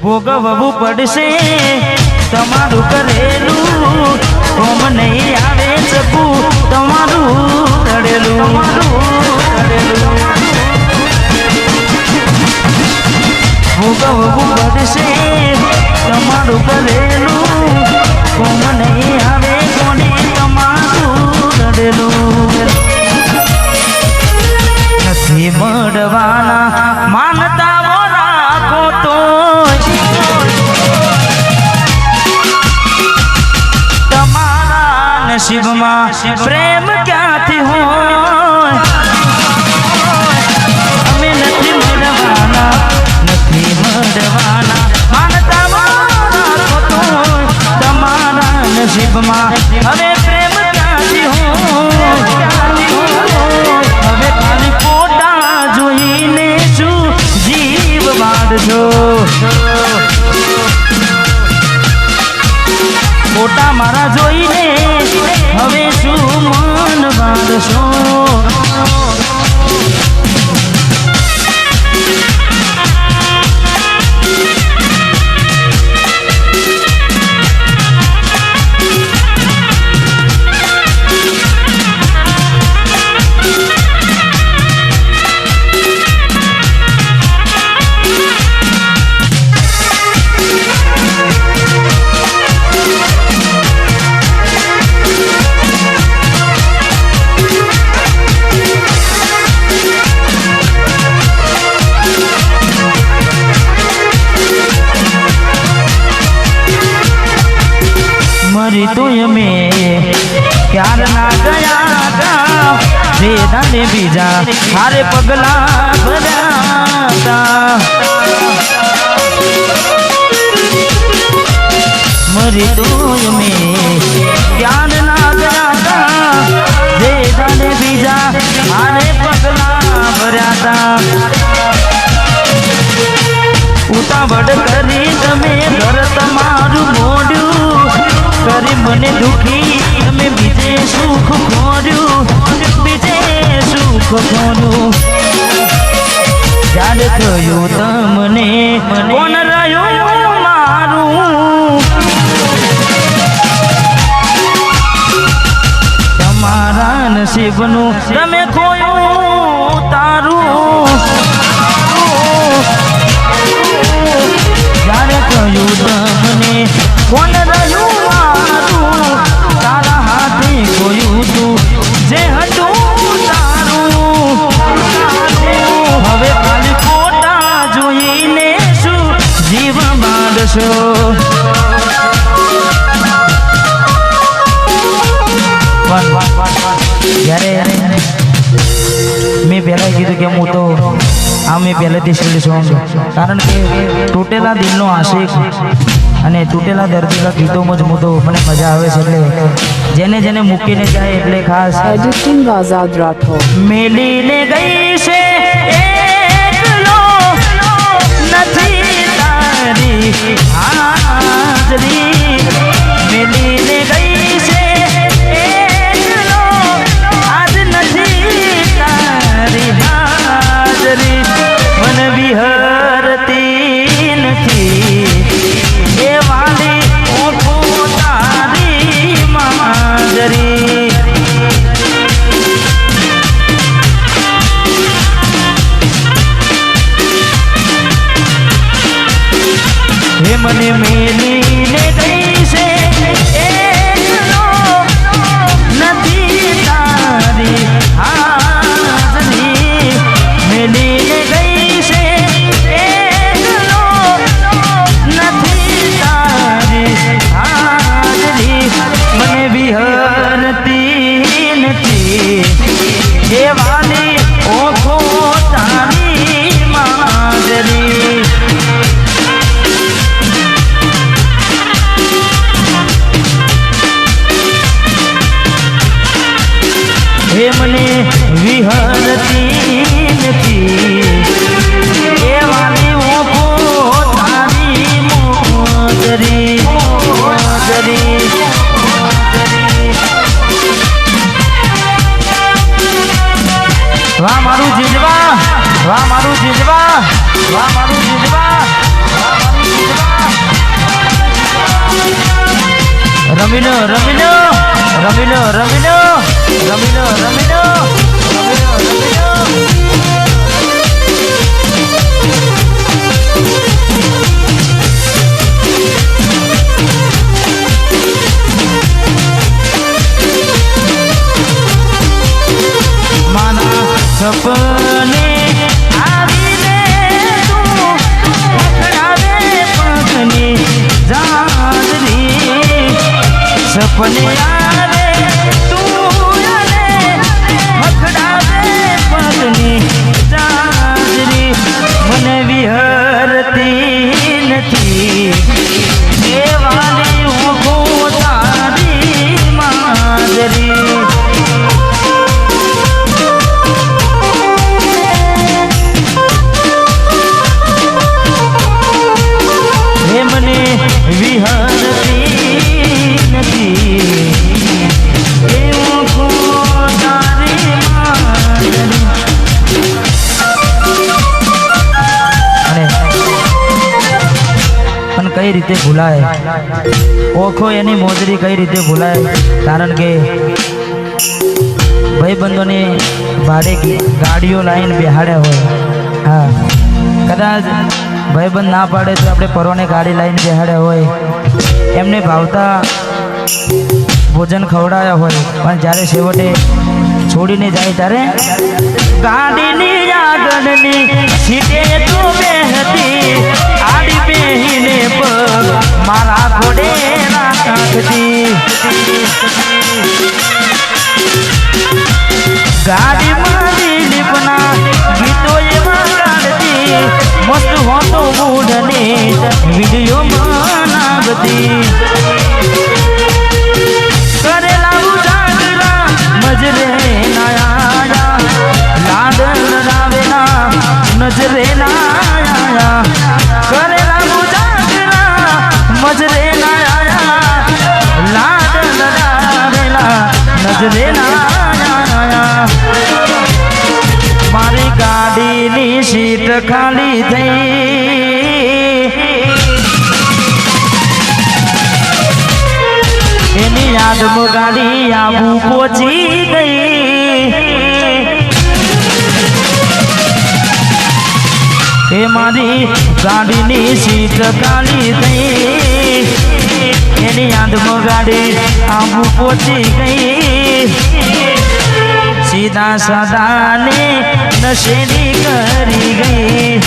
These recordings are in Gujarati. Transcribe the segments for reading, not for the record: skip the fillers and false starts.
ભોગવવું પડશે તમારું કરેલું, કોમ નહીં આવે શકું તમારું રડેલું. ભોગવવું પડશે તમારું કરેલું, કોમ નહીં આવે કોને તમારું રડેલું. નથી મળવાના માનતા રાખો તો તમારા નસીબમાં પ્રેમ ક્યાંથી હોય. અમે નથી મળવાના માનતા રાખો તો તમારા નસીબમાં હવે પ્રેમ ક્યાંથી હોય. હવે ખાલી ફોટા જોઈને શું જીવ બાંધશો. ફોટા મારા જોઈને હવે શું મન બાંધશો. મરી તો અમે ક્યાર ના ગયા તા, વેદાને બીજા હારે પગલા ભર્યા તા. મરી તો અમે ક્યાર ના ગયા તા, વેદાને બીજા હારે પગલા ભર્યા તા. ઉતાવળ કરી તમે ઘર તમારું મોડ્યું કરી મને દુખી, તમે બીજે સુખ ખોર્યું, બીજે સુખ ખોર્યું. યાદ થયું તમને કોણ રહ્યું મારું. તમારા નસીબનું તમે ખોયું તારું. યાદ થયું તમને કોણ રહ્યું મારું. તારા હાથે ખોયું તું જે હતું તારું. હવે ખાલી ફોટા જોઈને શું જીવ બાંધશો. મેં પહેલાં કીધું કે હું તો મેં પહેલેથી શીલ્ડ સોંગ, કારણ કે તૂટેલા દિલનો આશિક અને તૂટેલા દર્દીના ગીતોમાં જ હું તો મને મજા આવે છે. એટલે જેને જેને મૂકીને જાય એટલે ખાસ એડિટિંગ આઝાદ રાઠોડ. મેલીને ગઈ છે એકલો નથી તારી હાજરી. મેલીને ગઈ છે એકલો આજ નથી તારી હાજરી. મન વિહરતી નથી એ વાલી ઓઠો તારી માજરી. હે મને મેલીને ગઈ છે એકલો નથી તારી હાજરી. મેલીને ગઈ છે એકલો નથી તારી હાજરી. મને વિહરતી નથી એ વાલી ઓખો તારી માજરી. રમીલો રમીલો રમીલો રમીલો રમીલો રમીલો રમીલો રમીલો માના સપને આવીને તું પકડાવે પગની જાદરી સપને આવે તું અને પકડાવે પગની જાદરી મને વિહરતી નથી દેવાની ઊભો તારી માદરી મને વિહરતી નથી એવું તારી માદરી પણ કઈ રીતે ભૂલાય ઓખો એની મોજરી કઈ રીતે ભૂલાય કારણ કે ભાઈબંધોની ભાડે ગાડીઓ લાઈન બેહાડ્યા હોય હા કદાચ ભાઈબંધ ના પાડે તો આપણે પરોને ગાડી લાઈન બેહાડ્યા હોય એમને ભાવતા ભોજન ખવડાવ્યા હોય પણ જ્યારે છેવટે છોડીને જાય ત્યારે ગાડીની આગળની સીટે તો બેહતી આડી બેહીને પગ મારા ઘોડે રાખતી ગાડીમાં દિલીપના ગીતો એમાં ગાડતી મસ્ત હોતો મૂડને વિડીયો બનાવતી કરેલા ઉજાગરા મજરે નાયા લાડ લડાવેલા નજરે નાયા કરેલા ઉજાગરા મજરે નાયા લાડ લડાવેલા નજરે નાયા મારી ગાડીની સીટ ખાલી થઈ એની યાદમાં ગાડી આવું પહોંચી ગઈ એ મારી ગાડીની સીટ ખાલી થઈ એની યાદમાં ગાડી આવું પહોંચી ગઈ સીધા સાદાને નશેડી કરી ગઈ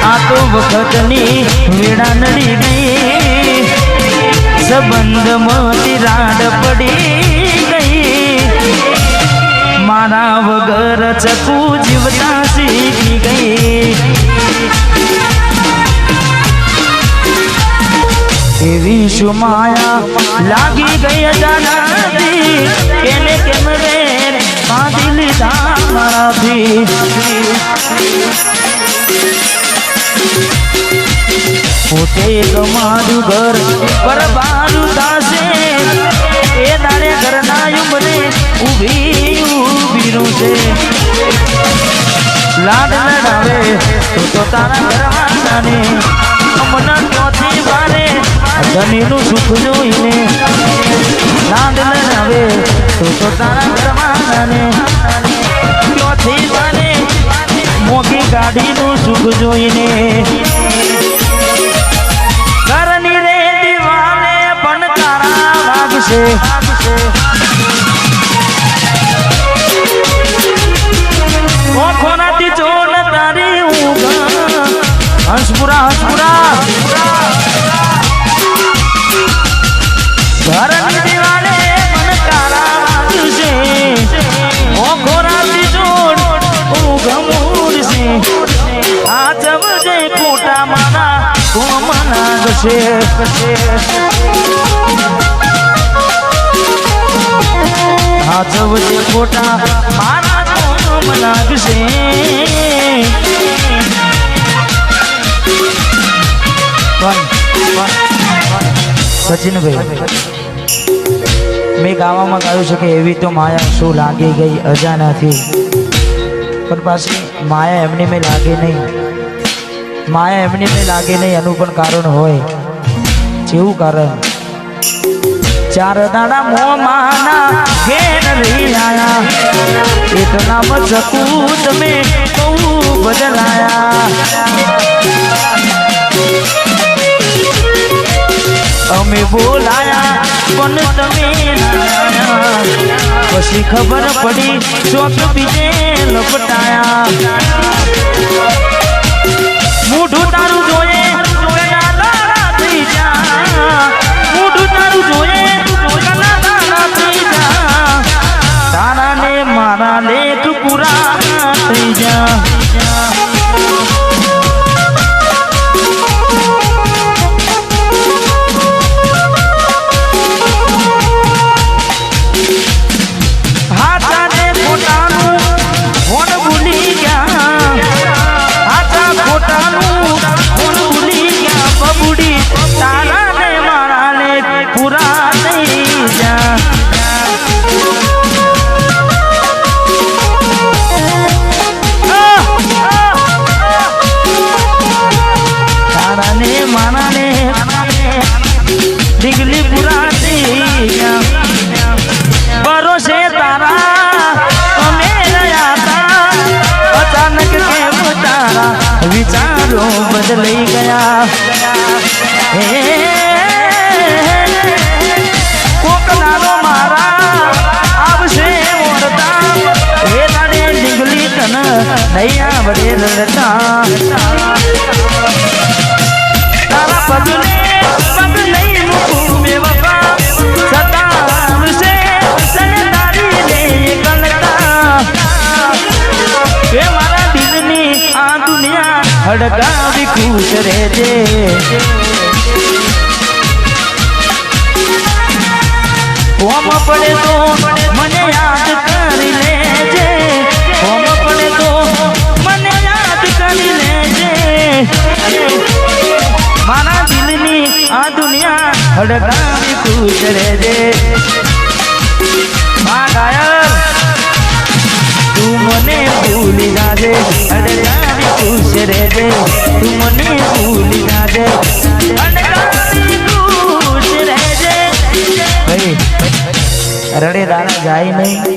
આ તો વખતની વેડા નડી ગઈ સંબંધમાં તિરાડ પડી ગઈ મારા વગર ચકુ જીવતા શીખી ગઈ એવી શું માયા લાગી ગઈ અજાનાથી કેને કેમ રે બાંધી લીધા મારાથી પોતે તમારું ઘર પરબારું થાશે એ દાડે ઘરના ઉમરે ઊભી છે લાડ લડાવે તો તારા ઘરવાળાને મન ક્યાંથી વારે ધનીનું સુખ જોઈને લાડ લડાવે તો તારા ઘરવાળાને ક્યાંથી વારે મોગી ગાડીનું સુખ જોઈને ઘરની રે દીવાને પણ તારા વાગશે ઓખોનાથી ચોન તારી ઊંઘ હંસપુરા ઘરની દીવાને પણ તારા વાગશે ઓખોનાથી ચોન ઊંઘ મૂડશે આ જવજે ખોટા મારા કોમના ગશે આ જવજે ખોટા મારા કોમના ગશે સચિનભાઈ મેં ગાવામાં ગાયું છે કે એવી તો માયા શું લાગી ગઈ અજાનાથી પણ પાછી માયા એમની મેં લાગે નહીં માયા એમની ને લાગે નહીં એનું પણ કારણ હોય. જેવું કારણ ચાર દાડા મોમાના ઘેર રહી આયા એટલામાં શકું તમે બહુ બદલાયા. અમે બોલાયા પણ તમે ના આયા. પછી ખબર પડી ચોક બીજે લપટાયા. મોઢું તારું જોઈએ કના દાડા થઈ જા. મોઢું તારું જોઈએ કના દાડા થઈ જા. તારા ને મારા લેખ પૂરા થઈ જા. ડીગલી પુરાતી ભરોસે તારા અમે રહ્યા તા. અચાનક કેમ તારા વિચારો બદલાઈ ગયા. કોક નાનો મારા આવશે ઓરતા. એ તારે ડીગલી તન નહીં આવડે રડતા. તારા પગને પગ નહીં મૂકું બેવફા. સતાવશે તને તારી લે ગલતા. એ મારા દિલની આ દુનિયા હડકાવી ખુશ રહેજે. કોમ પડે તો મને યાદ કરી લેજે. કોમ પડે તો મને યાદ કરી લેજે. મારા દિલની આ દુનિયા હડકાવી ખુશ રહેજે. મા ઘાયલ તું મને ભૂલી જાજે. હડકાવી ખુશ રહેજે. તું મને ભૂલી જાજે. હડકાવી ખુશ રહેજે. ભાઈ રડે દાણા જાય નહીં.